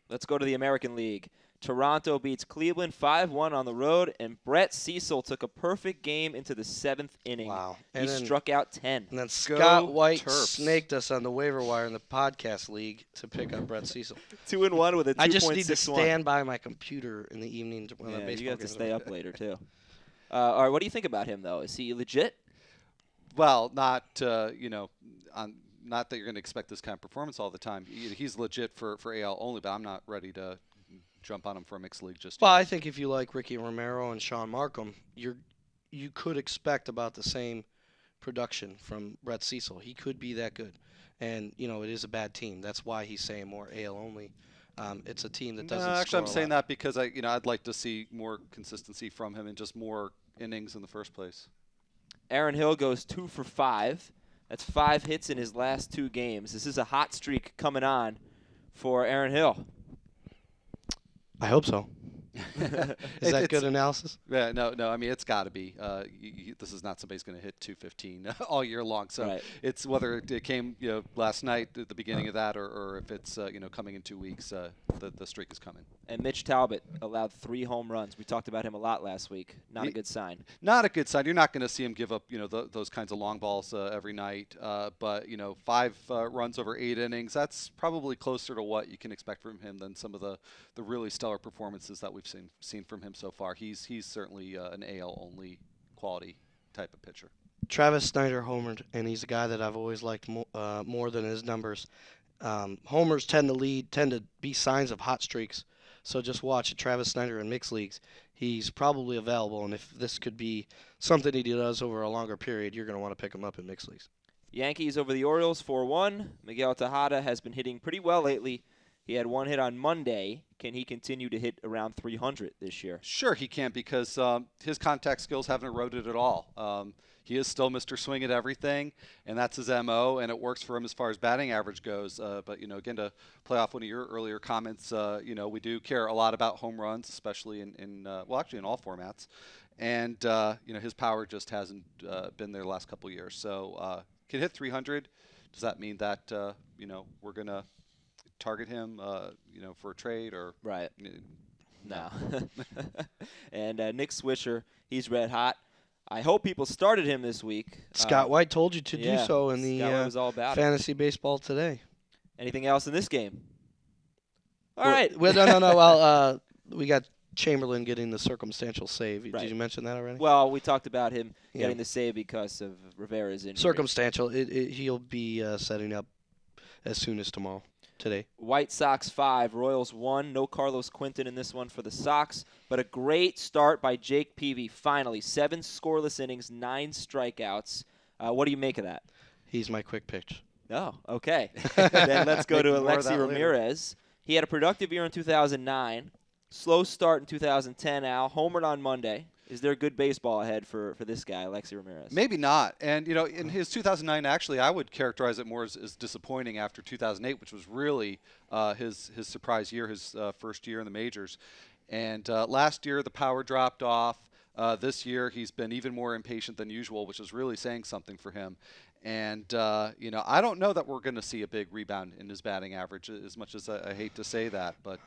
Let's go to the American League. Toronto beats Cleveland 5-1 on the road, and Brett Cecil took a perfect game into the 7th inning. Wow. He struck out 10. And then Scott White Terps. snaked us on the waiver wire in the podcast league to pick up Brett Cecil. 2-1 with a 2.61. I just need to stand by my computer in the evening when the baseball you have to games stay are. up later, too. All right, what do you think about him, though? Is he legit? Well, not not that you're going to expect this kind of performance all the time. He's legit for AL only, but I'm not ready to jump on him for a mixed league just Well, yet. I think if you like Ricky Romero and Sean Markham, you could expect about the same production from Brett Cecil. He could be that good. And, it is a bad team. That's why he's saying more AL only. It's a team that doesn't actually, I'm score a saying lot. that because I'd like to see more consistency from him and just more innings in the first place. Aaron Hill goes 2 for 5. That's 5 hits in his last 2 games. This is a hot streak coming on for Aaron Hill. I hope so. Is that good analysis? Yeah, no. I mean, it's got to be. This is not somebody's going to hit 215 all year long. So right. It's whether it came last night at the beginning of that, or if it's coming in 2 weeks. The streak is coming. And Mitch Talbot allowed 3 home runs. We talked about him a lot last week. Not a good sign. Not a good sign. You're not going to see him give up those kinds of long balls every night. But 5 runs over 8 innings. That's probably closer to what you can expect from him than some of the really stellar performances that we've seen from him so far. He's certainly an AL only quality type of pitcher. Travis Snider homered, and he's a guy that I've always liked more than his numbers. Homers tend to be signs of hot streaks. So just watch Travis Snider in mixed leagues. He's probably available, and if this could be something he does over a longer period, you're going to want to pick him up in mixed leagues. Yankees over the Orioles 4-1. Miguel Tejada has been hitting pretty well lately. He had 1 hit on Monday. Can he continue to hit around 300 this year? Sure he can, because his contact skills haven't eroded at all. He is still Mr. Swing at everything, and that's his MO, and it works for him as far as batting average goes. But, again, to play off one of your earlier comments, we do care a lot about home runs, especially in actually in all formats. And, his power just hasn't been there the last couple of years. So can hit 300. Does that mean that, we're going to target him, for a trade or right? No. And Nick Swisher, he's red hot. I hope people started him this week. Scott White told you to do so in the was all about Fantasy Baseball Today. Anything else in this game? All right. Well, no. Well, we got Chamberlain getting the circumstantial save. Right. Did you mention that already? Well, we talked about him getting the save because of Rivera's injury. Circumstantial. He'll be setting up as soon as today. White Sox 5, Royals 1. No Carlos Quinton in this one for the Sox, but a great start by Jake Peavy. Finally, 7 scoreless innings, 9 strikeouts. What do you make of that? He's my quick pitch. Oh, okay. Then let's go to More of that Lexie later. Ramirez. He had a productive year in 2009. Slow start in 2010, Al. Homered on Monday. Is there good baseball ahead for this guy, Lexie Ramirez? Maybe not. And, in his 2009, actually, I would characterize it more as disappointing after 2008, which was really his surprise year, his first year in the majors. And last year, the power dropped off. This year, he's been even more impatient than usual, which is really saying something for him. And, I don't know that we're going to see a big rebound in his batting average, as much as I hate to say that. But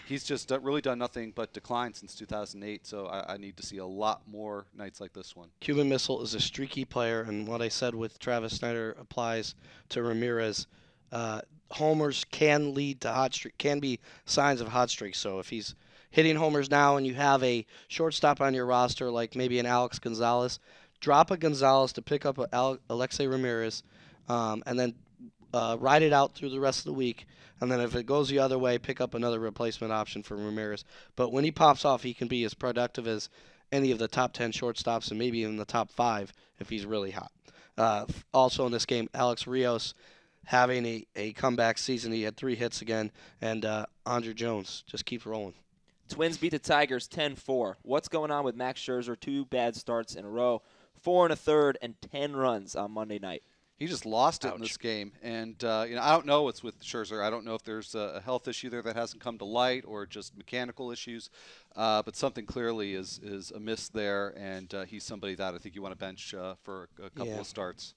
he's just really done nothing but decline since 2008, so I need to see a lot more nights like this one. Cuban Missile is a streaky player, and what I said with Travis Snider applies to Ramirez. Homers can lead to hot streak, can be signs of hot streaks. So if he's hitting homers now and you have a shortstop on your roster like maybe an Alex Gonzalez, drop a Gonzalez to pick up Alexei Ramirez, and then ride it out through the rest of the week. And then if it goes the other way, pick up another replacement option for Ramirez. But when he pops off, he can be as productive as any of the top 10 shortstops and maybe even the top 5 if he's really hot. Also in this game, Alex Rios having a comeback season. He had 3 hits again. And Andre Jones just keeps rolling. Twins beat the Tigers 10-4. What's going on with Max Scherzer? 2 bad starts in a row. 4 1/3 and 10 runs on Monday night. He just lost it in this game. And, I don't know what's with Scherzer. I don't know if there's a health issue there that hasn't come to light or just mechanical issues. But something clearly is amiss there, and he's somebody that I think you want to bench for a couple of starts.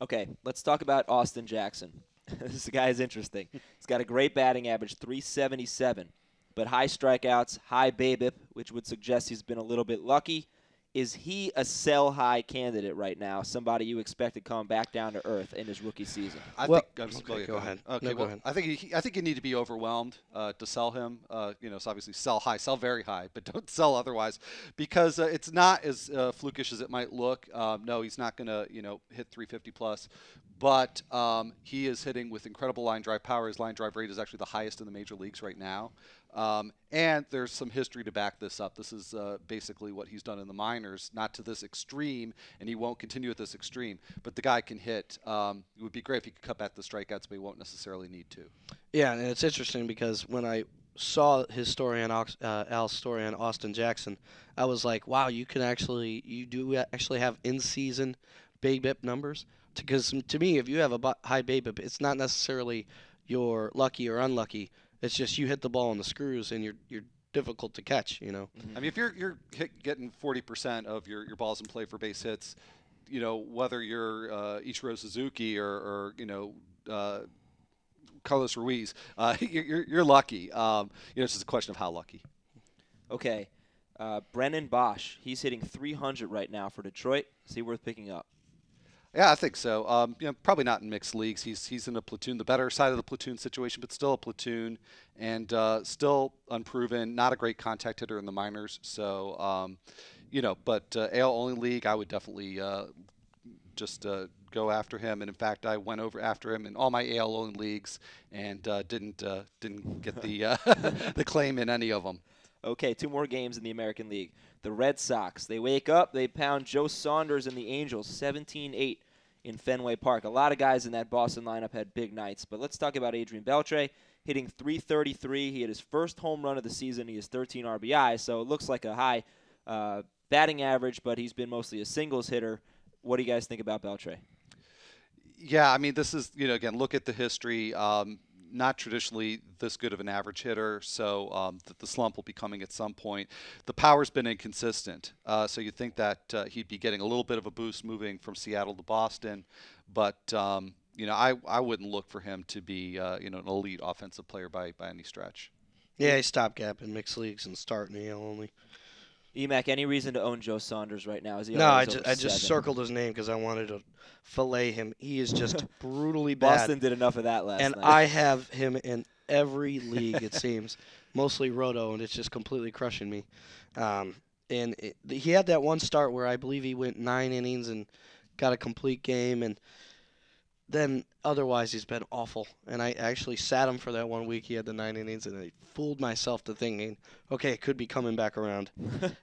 Okay, let's talk about Austin Jackson. This guy is interesting. He's got a great batting average, 377, but high strikeouts, high BABIP, which would suggest he's been a little bit lucky. Is he a sell-high candidate right now, somebody you expect to come back down to earth in his rookie season? Go ahead. Okay, go ahead. I think you need to be overwhelmed to sell him. So obviously sell high, sell very high, but don't sell otherwise, because it's not as flukish as it might look. No, he's not going to hit 350 plus, but he is hitting with incredible line drive power. His line drive rate is actually the highest in the major leagues right now. And there's some history to back this up. This is basically what he's done in the minors, not to this extreme, and he won't continue at this extreme. But the guy can hit. It would be great if he could cut back the strikeouts, but he won't necessarily need to. Yeah, and it's interesting because when I saw his story on Al's story on Austin Jackson, I was like, wow, you do actually have in-season BABIP numbers? Because to me, if you have a high BABIP, it's not necessarily you're lucky or unlucky. It's just you hit the ball on the screws and you're difficult to catch, I mean, if you're getting 40% of your balls in play for base hits, whether you're Ichiro Suzuki or Carlos Ruiz, you're lucky. It's just a question of how lucky. Okay, Brennan Bosch, he's hitting 300 right now for Detroit. Is he worth picking up? Yeah, I think so. Probably not in mixed leagues. He's in a platoon, the better side of the platoon situation, but still a platoon, and still unproven. Not a great contact hitter in the minors. So, but AL only league, I would definitely just go after him. And in fact, I went over after him in all my AL only leagues and didn't get the the claim in any of them. Okay, 2 more games in the American League. The Red Sox, they wake up, they pound Joe Saunders and the Angels 17-8 in Fenway Park. A lot of guys in that Boston lineup had big nights, but let's talk about Adrain Beltre hitting 333. He had his first home run of the season. He has 13 RBI, so it looks like a high batting average, but he's been mostly a singles hitter. What do you guys think about Beltre? Yeah, I mean, this is, again, look at the history. Not traditionally this good of an average hitter, so the slump will be coming at some point. The power's been inconsistent, so you think that he'd be getting a little bit of a boost moving from Seattle to Boston, but I wouldn't look for him to be an elite offensive player by any stretch. Yeah, he's stopgap in mixed leagues and starting AL only. Emac, any reason to own Joe Saunders right now? Is he No, I just 7? circled his name because I wanted to fillet him. He is just brutally bad. Boston did enough of that last night. And I have him in every league, it seems, mostly Roto, and it's just completely crushing me. He had that one start where I believe he went 9 innings and got a complete game, and then otherwise he's been awful. And I actually sat him for that 1 week. He had the 9 innings, and I fooled myself to thinking, okay, it could be coming back around.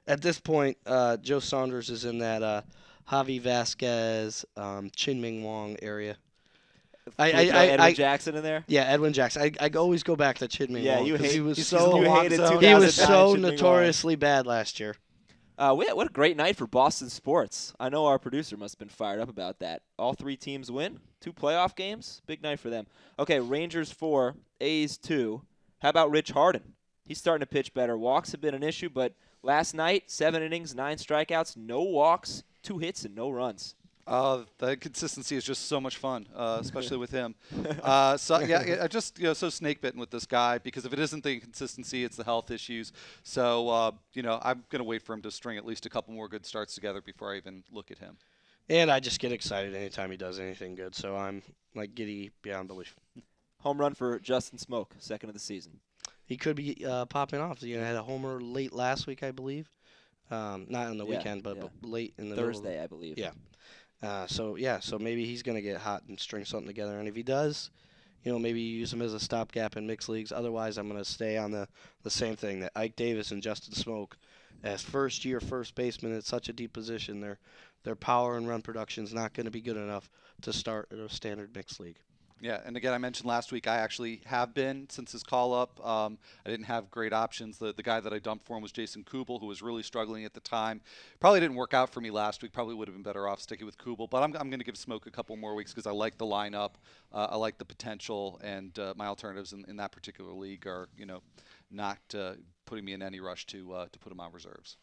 At this point, Joe Saunders is in that Javi Vasquez, Chin-Ming Wong area. Edwin Jackson in there? Yeah, Edwin Jackson. I always go back to Chin-Ming Wong because he was you so hated he was 2009 so Chin-Ming notoriously bad last year. What a great night for Boston sports. I know our producer must have been fired up about that. All 3 teams win, 2 playoff games. Big night for them. Okay, Rangers 4, A's 2. How about Rich Harden? He's starting to pitch better. Walks have been an issue, but last night, 7 innings, 9 strikeouts, no walks, 2 hits, and no runs. The consistency is just so much fun, especially with him. So I just so snake bitten with this guy because if it isn't the inconsistency, it's the health issues. So I'm gonna wait for him to string at least a couple more good starts together before I even look at him. And I just get excited anytime he does anything good. So I'm like giddy beyond belief. Home run for Justin Smoak, second of the season. He could be popping off. He had a homer late last week, I believe. Not on the weekend, but late in the Thursday, I believe. Yeah. So maybe he's going to get hot and string something together. And if he does, maybe you use him as a stopgap in mixed leagues. Otherwise, I'm going to stay on the same thing, that Ike Davis and Justin Smoak, as first-year first baseman at such a deep position, their power and run production is not going to be good enough to start at a standard mixed league. Yeah, and again, I mentioned last week I actually have been since his call-up. I didn't have great options. The guy that I dumped for him was Jason Kubel, who was really struggling at the time. Probably didn't work out for me last week. Probably would have been better off sticking with Kubel. But I'm going to give Smoak a couple more weeks because I like the lineup. I like the potential, and my alternatives in that particular league are, not putting me in any rush to put him on reserves.